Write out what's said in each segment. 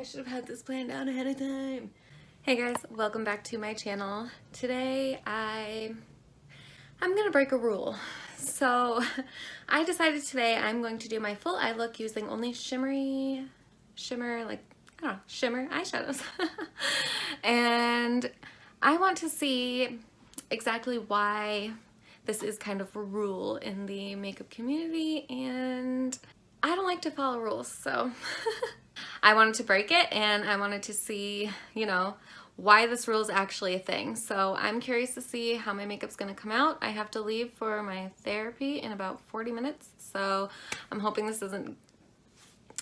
should have had this planned out ahead of time. Hey guys, welcome back to my channel. Today I'm gonna break a rule. So I decided today I'm going to do my full eye look using only shimmer eyeshadows. And I want to see exactly why this is kind of a rule in the makeup community, and I don't like to follow rules, so I wanted to break it, and I wanted to see, why this rule is actually a thing. So I'm curious to see how my makeup's gonna come out. I have to leave for my therapy in about 40 minutes, so I'm hoping this doesn't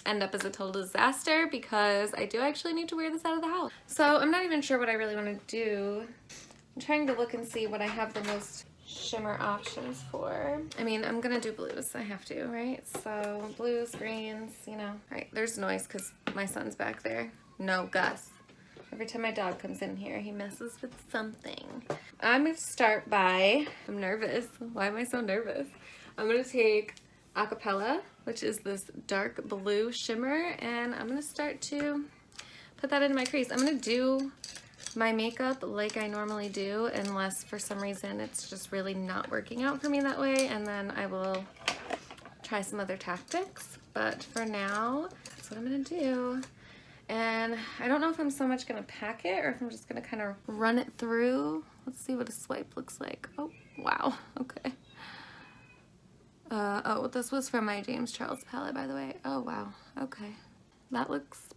end up as a total disaster because I do actually need to wear this out of the house. So I'm not even sure what I really want to do. I'm trying to look and see what I have the most shimmer options for. I mean, I'm gonna do blues, I have to, right? So blues, greens, Alright, there's noise because my son's back there. No, Gus. Every time my dog comes in here, he messes with something. I'm gonna start by, I'm nervous. Why am I so nervous? I'm gonna take Acapella, which is this dark blue shimmer, and I'm gonna start to put that into my crease. I'm gonna do my makeup like I normally do, unless for some reason it's just really not working out for me that way, and then I will try some other tactics. But for now, that's what I'm gonna do. And I don't know if I'm so much gonna pack it or if I'm just gonna kind of run it through. Let's see what a swipe looks like. Oh, wow, okay. Oh, this was from my James Charles palette, by the way. Oh, wow, okay. That looks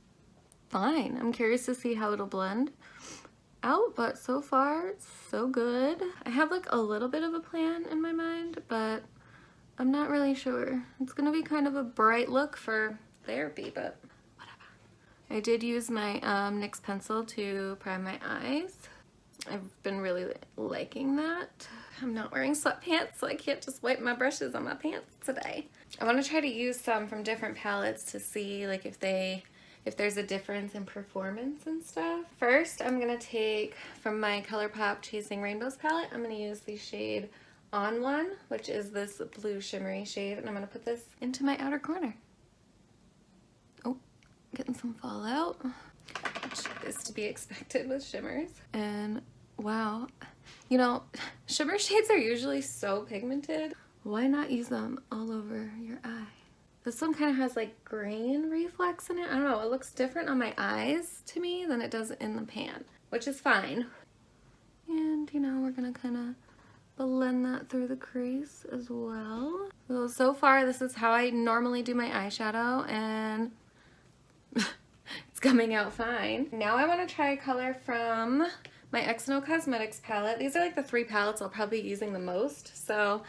fine. I'm curious to see how it'll blend out, but so far, so good. I have like a little bit of a plan in my mind, but I'm not really sure. It's gonna be kind of a bright look for therapy, but whatever. I did use my NYX pencil to prime my eyes. I've been really liking that. I'm not wearing sweatpants, so I can't just wipe my brushes on my pants today. I want to try to use some from different palettes to see like if there's a difference in performance and stuff. First, I'm gonna take from my ColourPop Chasing Rainbows palette, I'm gonna use the shade On One, which is this blue shimmery shade, and I'm gonna put this into my outer corner. Oh, getting some fallout, which is to be expected with shimmers. And wow, shimmer shades are usually so pigmented. Why not use them all over your eye? This one kind of has like grain reflex in it. I don't know, it looks different on my eyes to me than it does in the pan, which is fine. And we're gonna kind of blend that through the crease as well. So far this is how I normally do my eyeshadow, and it's coming out fine. Now I want to try a color from my XNO Cosmetics palette. These are like the 3 palettes I'll probably be using the most, so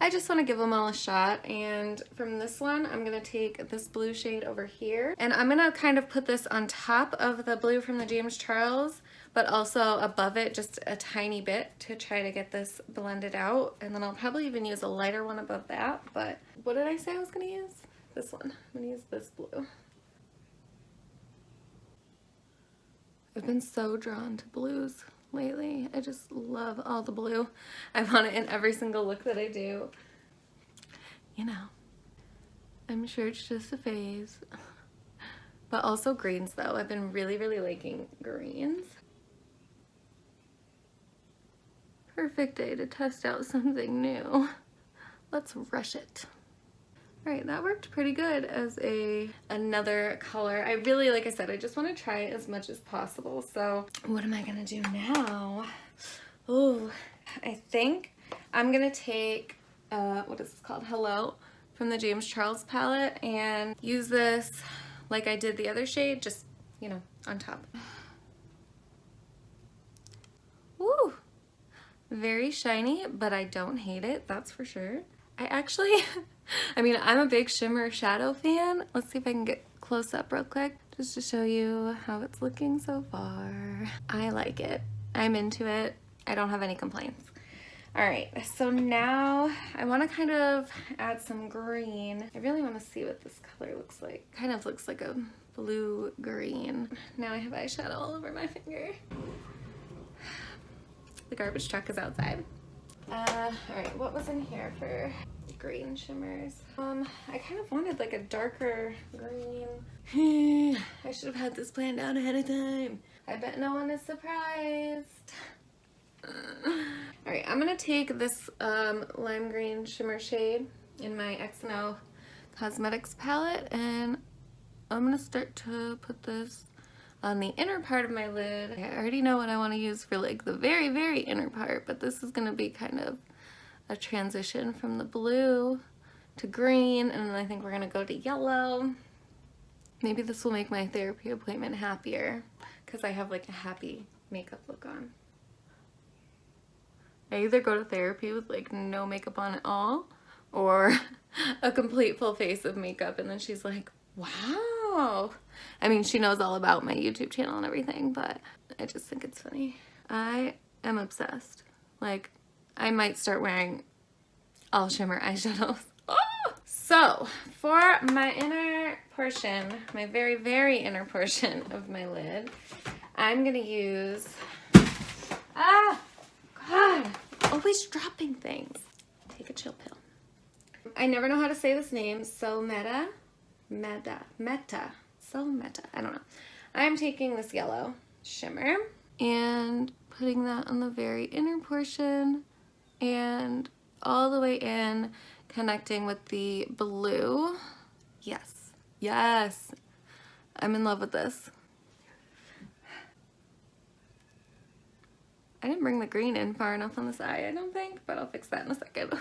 I just want to give them all a shot. And from this one, I'm going to take this blue shade over here, and I'm going to kind of put this on top of the blue from the James Charles, but also above it just a tiny bit to try to get this blended out. And then I'll probably even use a lighter one above that. But what did I say I was going to use? This one. I'm going to use this blue. I've been so drawn to blues lately. I just love all the blue. I want it in every single look that I do. I'm sure it's just a phase. But also greens though. I've been really, really liking greens. Perfect day to test out something new. Let's rush it. Alright, that worked pretty good as another color. I really, like I said, I just want to try it as much as possible. So what am I going to do now? Oh, I think I'm going to take, what is this called? Hello, from the James Charles palette, and use this like I did the other shade, just, on top. Woo! Very shiny, but I don't hate it, that's for sure. I'm a big shimmer shadow fan. Let's see if I can get close up real quick just to show you how it's looking so far. I like it. I'm into it. I don't have any complaints. All right, so now I want to kind of add some green. I really want to see what this color looks like. Kind of looks like a blue green. Now I have eyeshadow all over my finger. The garbage truck is outside. All right, what was in here for green shimmers? I kind of wanted like a darker green. I I should have had this planned out ahead of time. I bet no one is surprised. Alright, I'm going to take this lime green shimmer shade in my X&O Cosmetics palette, and I'm going to start to put this on the inner part of my lid. I already know what I want to use for like the very, very inner part, but this is going to be kind of a transition from the blue to green, and then I think we're going to go to yellow. Maybe this will make my therapy appointment happier because I have like a happy makeup look on. I either go to therapy with like no makeup on at all or a complete full face of makeup, and then she's like, wow. I mean, she knows all about my YouTube channel and everything, but I just think it's funny. I am obsessed. Like, I might start wearing all shimmer eyeshadows. Oh! So, for my inner portion, my very, very inner portion of my lid, I'm gonna use, God, always dropping things. Take a chill pill. I never know how to say this name, so meta, so meta, I don't know. I'm taking this yellow shimmer and putting that on the very inner portion and all the way in, connecting with the blue. Yes, yes, I'm in love with this. I didn't bring the green in far enough on this eye, I don't think, but I'll fix that in a second.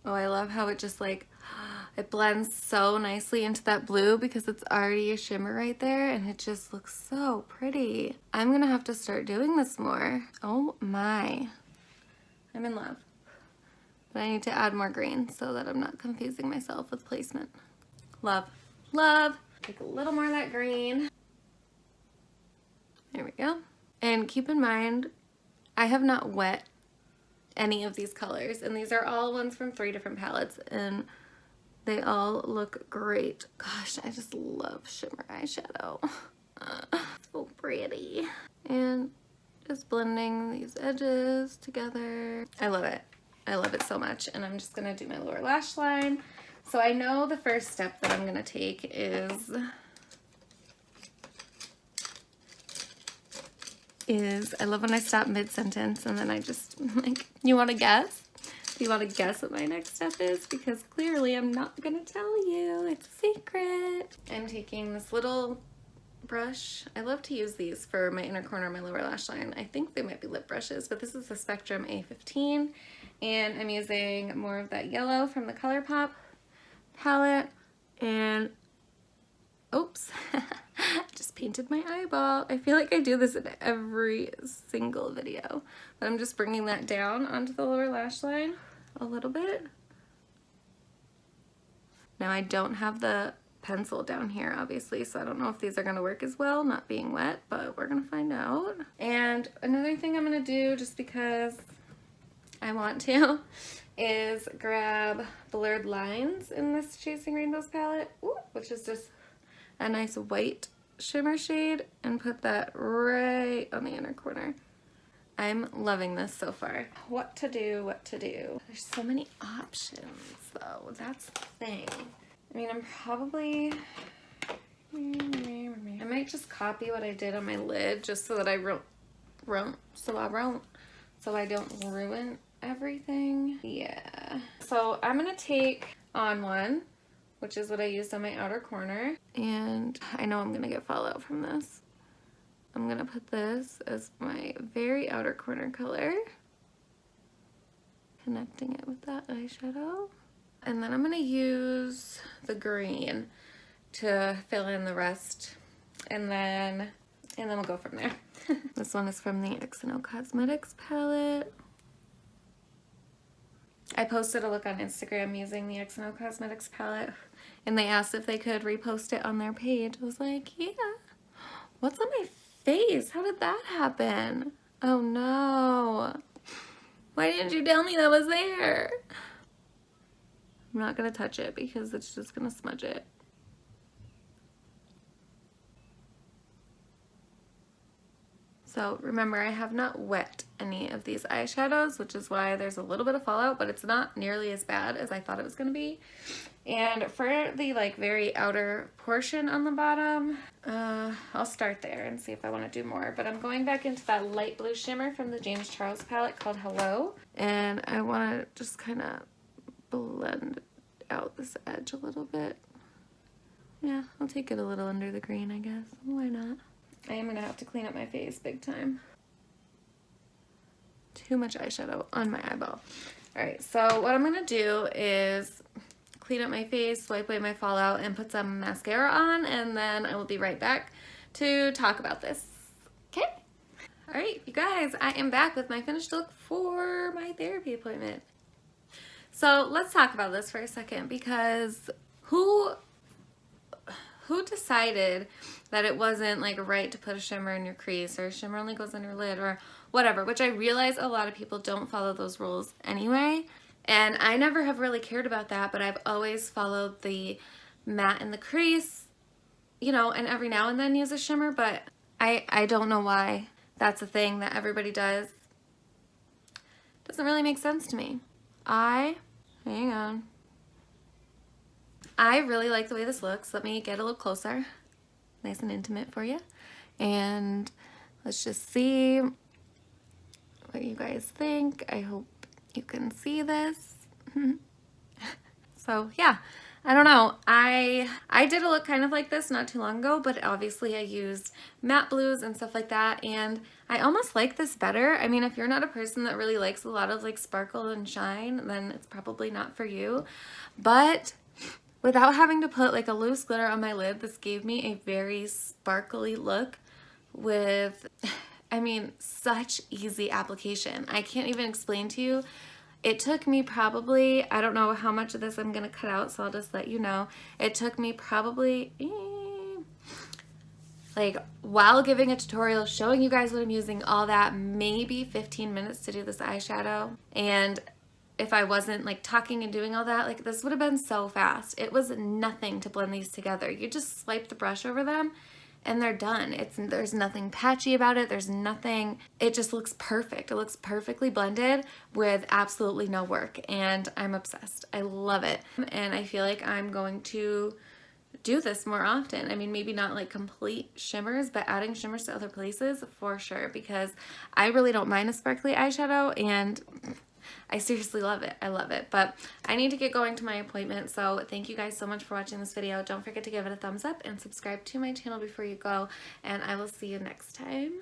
Oh, I love how it just like, it blends so nicely into that blue because it's already a shimmer right there, and it just looks so pretty. I'm gonna have to start doing this more. Oh my, I'm in love. But I need to add more green so that I'm not confusing myself with placement. Love, love. Take a little more of that green. There we go. And keep in mind, I have not wet any of these colors, and these are all ones from 3 different palettes, and they all look great. Gosh, I just love shimmer eyeshadow. So pretty. And just blending these edges together. I love it. I love it so much. And I'm just gonna do my lower lash line. So I know the first step that I'm gonna take is I love when I stop mid-sentence and then I just like, you wanna guess? Do you wanna guess what my next step is? Because clearly I'm not gonna tell you, it's a secret. I'm taking this little brush. I love to use these for my inner corner, my lower lash line. I think they might be lip brushes, but this is the Spectrum A15, and I'm using more of that yellow from the ColourPop palette, and oops, just painted my eyeball. I feel like I do this in every single video, but I'm just bringing that down onto the lower lash line a little bit. Now I don't have the pencil down here, obviously, so I don't know if these are gonna work as well, not being wet, but we're gonna find out. And another thing I'm gonna do, just because I want to, is grab Blurred Lines in this Chasing Rainbows palette, which is just a nice white shimmer shade, and put that right on the inner corner. I'm loving this so far. What to do, what to do. There's so many options though, that's the thing. I mean, I'm probably, I might just copy what I did on my lid just so that I so I don't ruin everything. Yeah. So I'm gonna take On One, which is what I used on my outer corner. And I know I'm gonna get fallout from this. I'm gonna put this as my very outer corner color, connecting it with that eyeshadow. And then I'm gonna use the green to fill in the rest, and then we'll go from there. This one is from the X&O Cosmetics palette. I posted a look on Instagram using the X&O Cosmetics palette, and they asked if they could repost it on their page. I was like, yeah. What's on my face? How did that happen? Oh no. Why didn't you tell me that was there? I'm not gonna touch it because it's just gonna smudge it. So remember, I have not wet any of these eyeshadows, which is why there's a little bit of fallout, but it's not nearly as bad as I thought it was gonna be. And for the like very outer portion on the bottom, I'll start there and see if I want to do more. But I'm going back into that light blue shimmer from the James Charles palette called Hello. And I want to just kind of blend out this edge a little bit. Yeah, I'll take it a little under the green, I guess. Why not? I am going to have to clean up my face big time. Too much eyeshadow on my eyeball. Alright, so what I'm going to do is clean up my face, wipe away my fallout, and put some mascara on, and then I will be right back to talk about this. Okay? Alright, you guys, I am back with my finished look for my therapy appointment. So let's talk about this for a second, because who decided that it wasn't like right to put a shimmer in your crease, or a shimmer only goes on your lid, or whatever, which I realize a lot of people don't follow those rules anyway. And I never have really cared about that, but I've always followed the matte in the crease, you know, and every now and then use a shimmer, but I don't know why that's a thing that everybody does. Doesn't really make sense to me. Hang on. I really like the way this looks. Let me get a little closer. Nice and intimate for you. And let's just see what you guys think. I hope you can see this. So yeah, I don't know. I did a look kind of like this not too long ago, but obviously I used matte blues and stuff like that, and I almost like this better. I mean, if you're not a person that really likes a lot of like sparkle and shine, then it's probably not for you. But without having to put like a loose glitter on my lid, this gave me a very sparkly look with, I mean, such easy application. I can't even explain to you. It took me probably, I don't know how much of this I'm going to cut out, so I'll just let you know. It took me probably, like, while giving a tutorial, showing you guys what I'm using, all that, maybe 15 minutes to do this eyeshadow. And if I wasn't like talking and doing all that, like this would have been so fast. It was nothing to blend these together. You just swipe the brush over them and they're done. There's nothing patchy about it. There's nothing, it just looks perfect. It looks perfectly blended with absolutely no work, and I'm obsessed. I love it. And I feel like I'm going to do this more often. I mean, maybe not like complete shimmers, but adding shimmers to other places for sure, because I really don't mind a sparkly eyeshadow, and I seriously love it. I love it. But I need to get going to my appointment, so thank you guys so much for watching this video. Don't forget to give it a thumbs up and subscribe to my channel before you go, and I will see you next time.